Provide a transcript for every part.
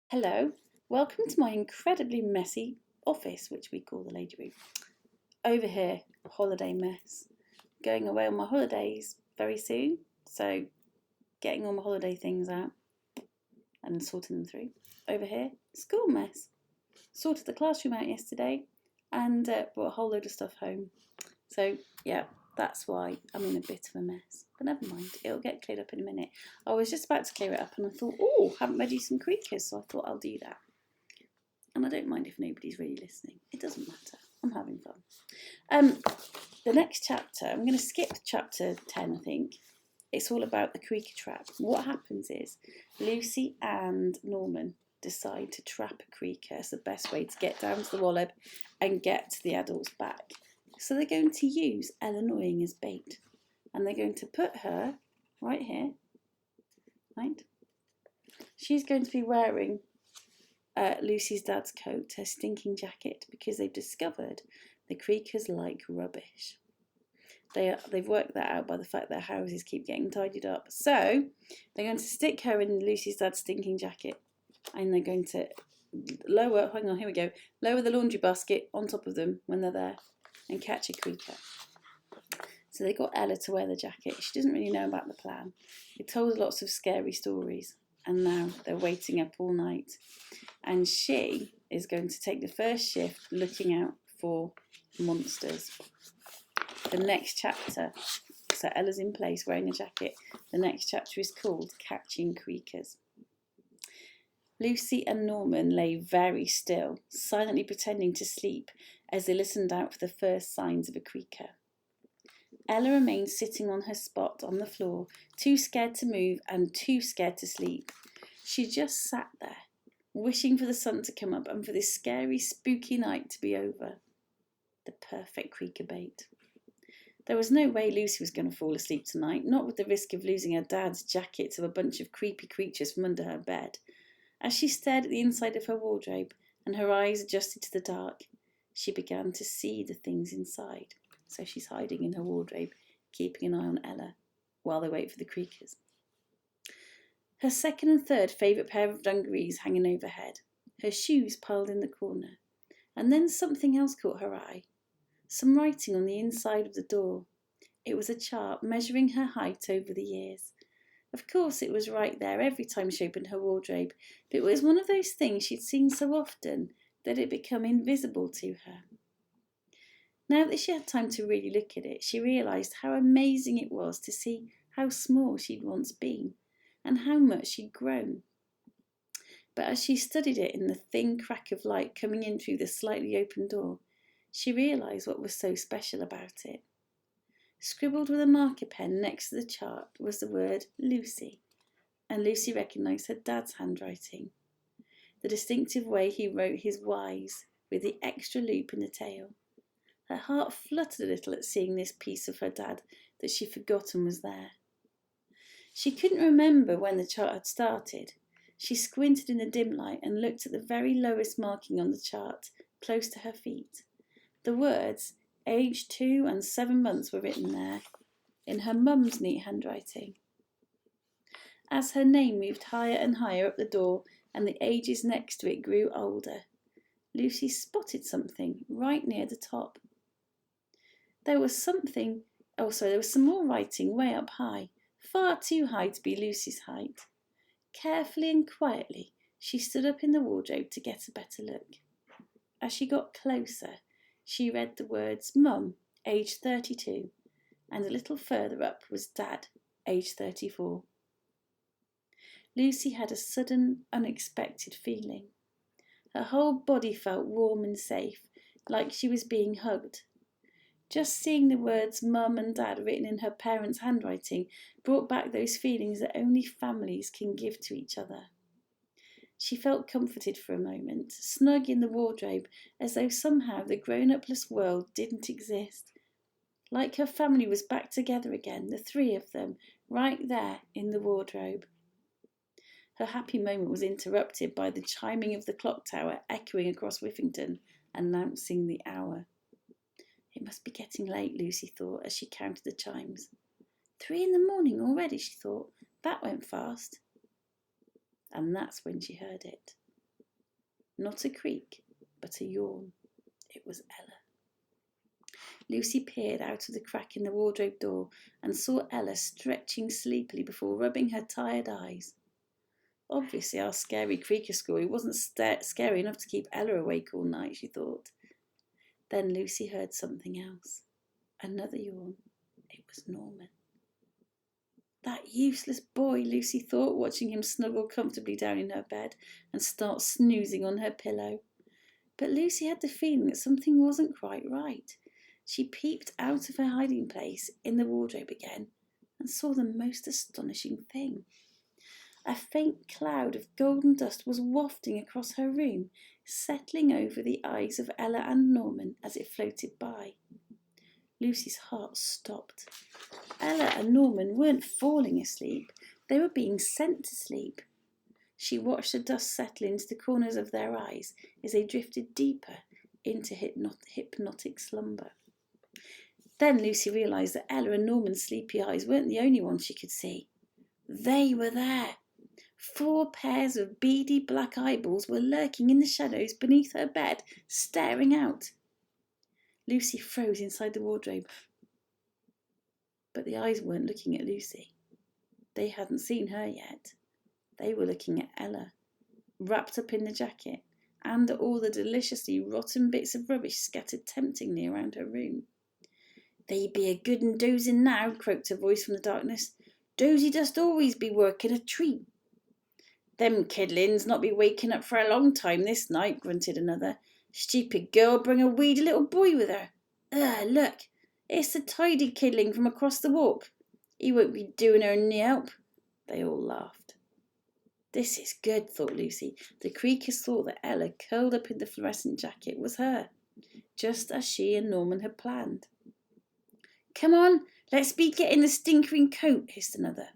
Hello, welcome to my incredibly messy office, which we call the lady room. Over here, holiday mess. Going away on my holidays very soon, so getting all my holiday things out and sorting them through. Over here, school mess. Sorted the classroom out yesterday and brought a whole load of stuff home. So, yeah, that's why I'm in a bit of a mess. But never mind, it'll get cleared up in a minute. I was just about to clear it up and I thought, oh, haven't read you some Creakers, so I thought I'll do that. And I don't mind if nobody's really listening. It doesn't matter. I'm having fun. The next chapter, I'm going to skip chapter 10, I think. It's all about the Creaker trap. What happens is Lucy and Norman decide to trap a Creaker. It's the best way to get down to the Woleb and get the adults back. So they're going to use Eleanoring as bait. And they're going to put her right here. Right? She's going to be wearing Lucy's dad's coat, her stinking jacket, because they've discovered the Creakers like rubbish. They've worked that out by the fact their houses keep getting tidied up. So they're going to stick her in Lucy's dad's stinking jacket, and they're going to lower the laundry basket on top of them when they're there and catch a Creaker. So they got Ella to wear the jacket. She doesn't really know about the plan. They told lots of scary stories, and now they're waiting up all night. And she is going to take the first shift looking out for monsters. The next chapter, so Ella's in place wearing a jacket. The next chapter is called Catching Creakers. Lucy and Norman lay very still, silently pretending to sleep as they listened out for the first signs of a Creaker. Ella remained sitting on her spot on the floor, too scared to move and too scared to sleep. She just sat there, wishing for the sun to come up and for this scary, spooky night to be over. The perfect Creaker bait. There was no way Lucy was going to fall asleep tonight, not with the risk of losing her dad's jacket to a bunch of creepy creatures from under her bed. As she stared at the inside of her wardrobe and her eyes adjusted to the dark, she began to see the things inside. So she's hiding in her wardrobe, keeping an eye on Ella while they wait for the Creakers. Her second and third favourite pair of dungarees hanging overhead, her shoes piled in the corner, and then something else caught her eye. Some writing on the inside of the door. It was a chart measuring her height over the years. Of course it was right there every time she opened her wardrobe, but it was one of those things she'd seen so often that it had become invisible to her. Now that she had time to really look at it, she realised how amazing it was to see how small she'd once been and how much she'd grown. But as she studied it in the thin crack of light coming in through the slightly open door, she realised what was so special about it. Scribbled with a marker pen next to the chart was the word Lucy, and Lucy recognised her dad's handwriting. The distinctive way he wrote his Y's with the extra loop in the tail. Her heart fluttered a little at seeing this piece of her dad that she'd forgotten was there. She couldn't remember when the chart had started. She squinted in the dim light and looked at the very lowest marking on the chart, close to her feet. The words, age 2 and 7 months, were written there, in her mum's neat handwriting. As her name moved higher and higher up the door and the ages next to it grew older, Lucy spotted something right near the top. There was some more writing way up high, far too high to be Lucy's height. Carefully and quietly, she stood up in the wardrobe to get a better look. As she got closer, she read the words Mum, age 32, and a little further up was Dad, age 34. Lucy had a sudden, unexpected feeling. Her whole body felt warm and safe, like she was being hugged. Just seeing the words Mum and Dad written in her parents' handwriting brought back those feelings that only families can give to each other. She felt comforted for a moment, snug in the wardrobe, as though somehow the grown-upless world didn't exist. Like her family was back together again, the three of them, right there in the wardrobe. Her happy moment was interrupted by the chiming of the clock tower echoing across Whiffington, announcing the hour. It must be getting late, Lucy thought as she counted the chimes. 3 a.m. already, she thought. That went fast. And that's when she heard it. Not a creak, but a yawn. It was Ella. Lucy peered out of the crack in the wardrobe door and saw Ella stretching sleepily before rubbing her tired eyes. Obviously, our scary Creaker story wasn't scary enough to keep Ella awake all night, she thought. Then Lucy heard something else. Another yawn. It was Norman. That useless boy, Lucy thought, watching him snuggle comfortably down in her bed and start snoozing on her pillow. But Lucy had the feeling that something wasn't quite right. She peeped out of her hiding place in the wardrobe again and saw the most astonishing thing. A faint cloud of golden dust was wafting across her room, settling over the eyes of Ella and Norman as it floated by. Lucy's heart stopped. Ella and Norman weren't falling asleep, they were being sent to sleep. She watched the dust settle into the corners of their eyes as they drifted deeper into hypnotic slumber. Then Lucy realised that Ella and Norman's sleepy eyes weren't the only ones she could see. They were there. 4 pairs of beady black eyeballs were lurking in the shadows beneath her bed, staring out. Lucy froze inside the wardrobe. But the eyes weren't looking at Lucy. They hadn't seen her yet. They were looking at Ella, wrapped up in the jacket, and at all the deliciously rotten bits of rubbish scattered temptingly around her room. "They be a good and dozing now," croaked a voice from the darkness. "Dozy dost always be working a treat." "Them kiddlings not be waking up for a long time this night," grunted another. "Stupid girl bring a weedy little boy with her. Look, it's the tidy kiddling from across the walk. He won't be doing her any help." They all laughed. This is good, thought Lucy. The Creakers thought that Ella, curled up in the fluorescent jacket, was her, just as she and Norman had planned. "Come on, let's be getting the stinkering coat," hissed another.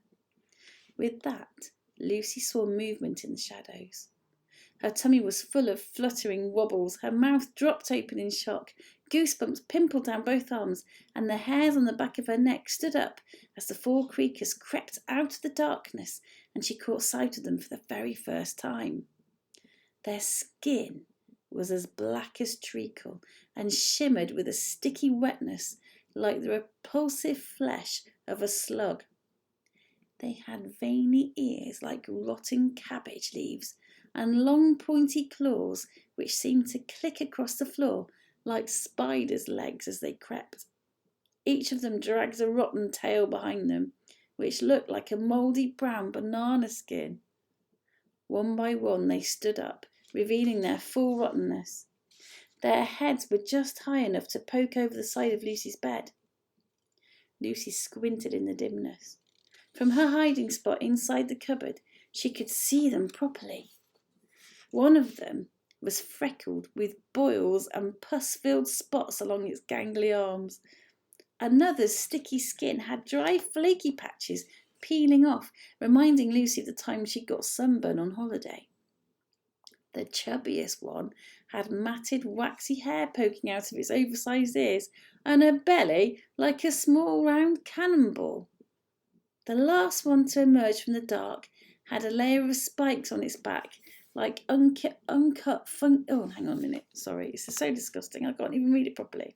With that, Lucy saw movement in the shadows. Her tummy was full of fluttering wobbles, her mouth dropped open in shock, goosebumps pimpled down both arms, and the hairs on the back of her neck stood up as the 4 Creakers crept out of the darkness and she caught sight of them for the very first time. Their skin was as black as treacle and shimmered with a sticky wetness like the repulsive flesh of a slug. They had veiny ears like rotting cabbage leaves and long pointy claws which seemed to click across the floor like spiders' legs as they crept. Each of them dragged a rotten tail behind them, which looked like a mouldy brown banana skin. One by one they stood up, revealing their full rottenness. Their heads were just high enough to poke over the side of Lucy's bed. Lucy squinted in the dimness. From her hiding spot inside the cupboard, she could see them properly. One of them was freckled with boils and pus-filled spots along its gangly arms. Another's sticky skin had dry, flaky patches peeling off, reminding Lucy of the time she got sunburn on holiday. The chubbiest one had matted, waxy hair poking out of its oversized ears and a belly like a small round cannonball. The last one to emerge from the dark had a layer of spikes on its back, like uncut oh, hang on a minute. Sorry, it's so disgusting. I can't even read it properly.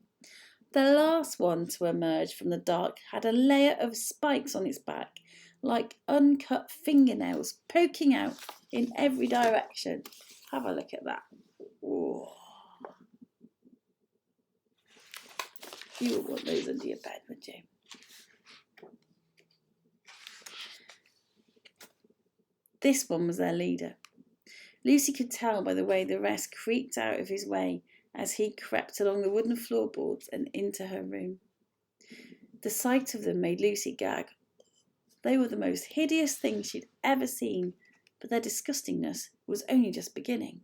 The last one to emerge from the dark had a layer of spikes on its back, like uncut fingernails poking out in every direction. Have a look at that. Whoa. You would want those under your bed, would you? This one was their leader. Lucy could tell by the way the rest creaked out of his way as he crept along the wooden floorboards and into her room. The sight of them made Lucy gag. They were the most hideous things she'd ever seen, but their disgustingness was only just beginning.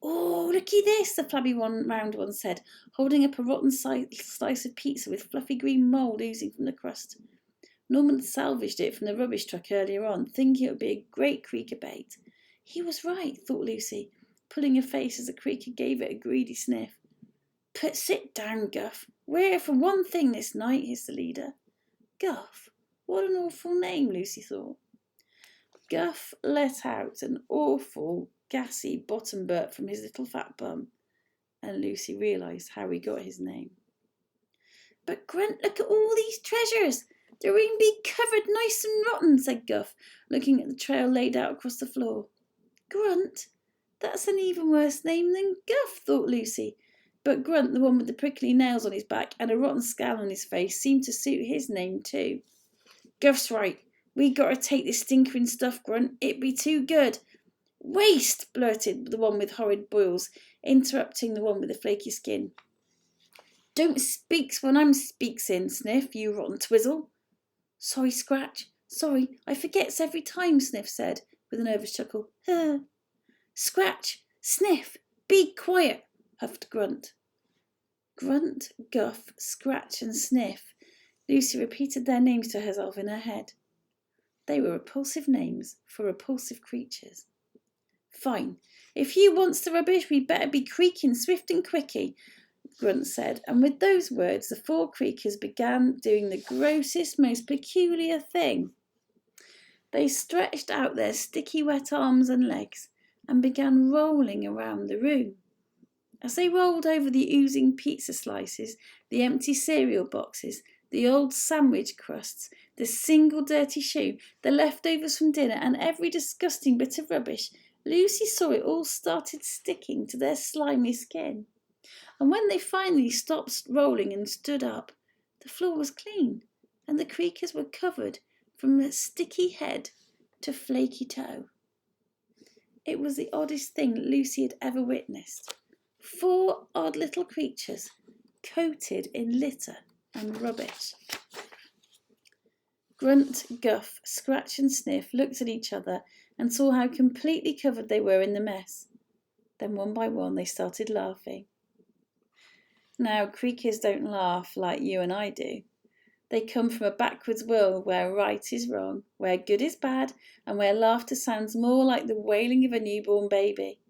"Oh, looky this," the flabby round one said, holding up a rotten slice of pizza with fluffy green mould oozing from the crust. Norman salvaged it from the rubbish truck earlier on, thinking it would be a great Creaker bait. He was right, thought Lucy, pulling her face as the Creaker gave it a greedy sniff. Sit down, Guff. We're here for one thing this night," hissed the leader. Guff? What an awful name, Lucy thought. Guff let out an awful gassy bottom burt from his little fat bum, and Lucy realised how he got his name. "But Grunt, look at all these treasures! They're even be covered nice and rotten," said Guff, looking at the trail laid out across the floor. "Grunt? That's an even worse name than Guff," thought Lucy. But Grunt, the one with the prickly nails on his back and a rotten scowl on his face, seemed to suit his name too. "Guff's right. We gotta take this stinking stuff, Grunt. It be too good." "Waste!" blurted the one with horrid boils, interrupting the one with the flaky skin. "Don't speaks when I'm speaksin', Sniff, you rotten twizzle." "Sorry, Scratch. Sorry, I forgets every time," Sniff said, with a nervous chuckle. "Scratch! Sniff! Be quiet!" huffed Grunt. Grunt, Guff, Scratch and Sniff. Lucy repeated their names to herself in her head. They were repulsive names for repulsive creatures. "Fine. If you wants the rubbish, we'd better be creaking swift and quicky," Grunt said, and with those words the 4 Creakers began doing the grossest, most peculiar thing. They stretched out their sticky wet arms and legs and began rolling around the room. As they rolled over the oozing pizza slices, the empty cereal boxes, the old sandwich crusts, the single dirty shoe, the leftovers from dinner, and every disgusting bit of rubbish, Lucy saw it all started sticking to their slimy skin. And when they finally stopped rolling and stood up, the floor was clean, and the Creakers were covered from sticky head to flaky toe. It was the oddest thing Lucy had ever witnessed. 4 odd little creatures coated in litter and rubbish. Grunt, Guff, Scratch and Sniff looked at each other and saw how completely covered they were in the mess. Then one by one they started laughing. Now, Creakers don't laugh like you and I do. They come from a backwards world where right is wrong, where good is bad, and where laughter sounds more like the wailing of a newborn baby.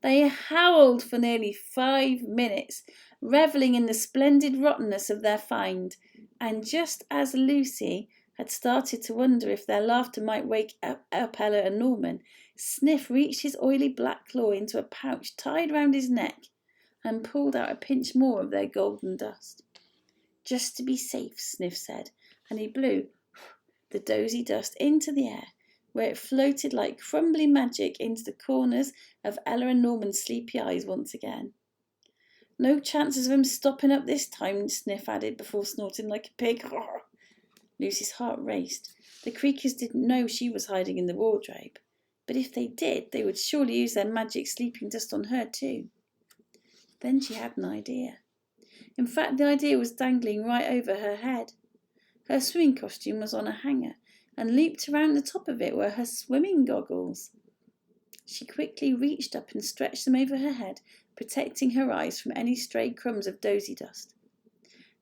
They howled for nearly 5 minutes, revelling in the splendid rottenness of their find, and just as Lucy had started to wonder if their laughter might wake up Ella and Norman, Sniff reached his oily black claw into a pouch tied round his neck and pulled out a pinch more of their golden dust. "Just to be safe," Sniff said, and he blew the dozy dust into the air, where it floated like crumbly magic into the corners of Ella and Norman's sleepy eyes once again. "No chances of him stopping up this time," Sniff added before snorting like a pig. Lucy's heart raced. The Creakers didn't know she was hiding in the wardrobe, but if they did, they would surely use their magic sleeping dust on her too. Then she had an idea. In fact, the idea was dangling right over her head. Her swimming costume was on a hanger, and looped around the top of it were her swimming goggles. She quickly reached up and stretched them over her head, protecting her eyes from any stray crumbs of dozy dust.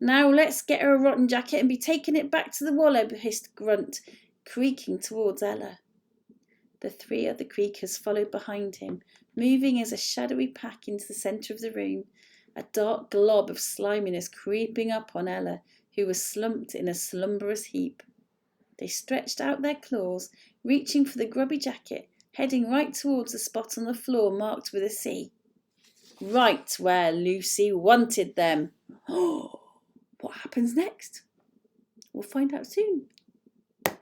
"Now let's get her a rotten jacket and be taking it back to the Woleb," hissed Grunt, creaking towards Ella. The 3 other Creakers followed behind him, moving as a shadowy pack into the centre of the room, a dark glob of sliminess creeping up on Ella, who was slumped in a slumberous heap. They stretched out their claws, reaching for the grubby jacket, heading right towards the spot on the floor marked with a C. Right where Lucy wanted them. What happens next? We'll find out soon.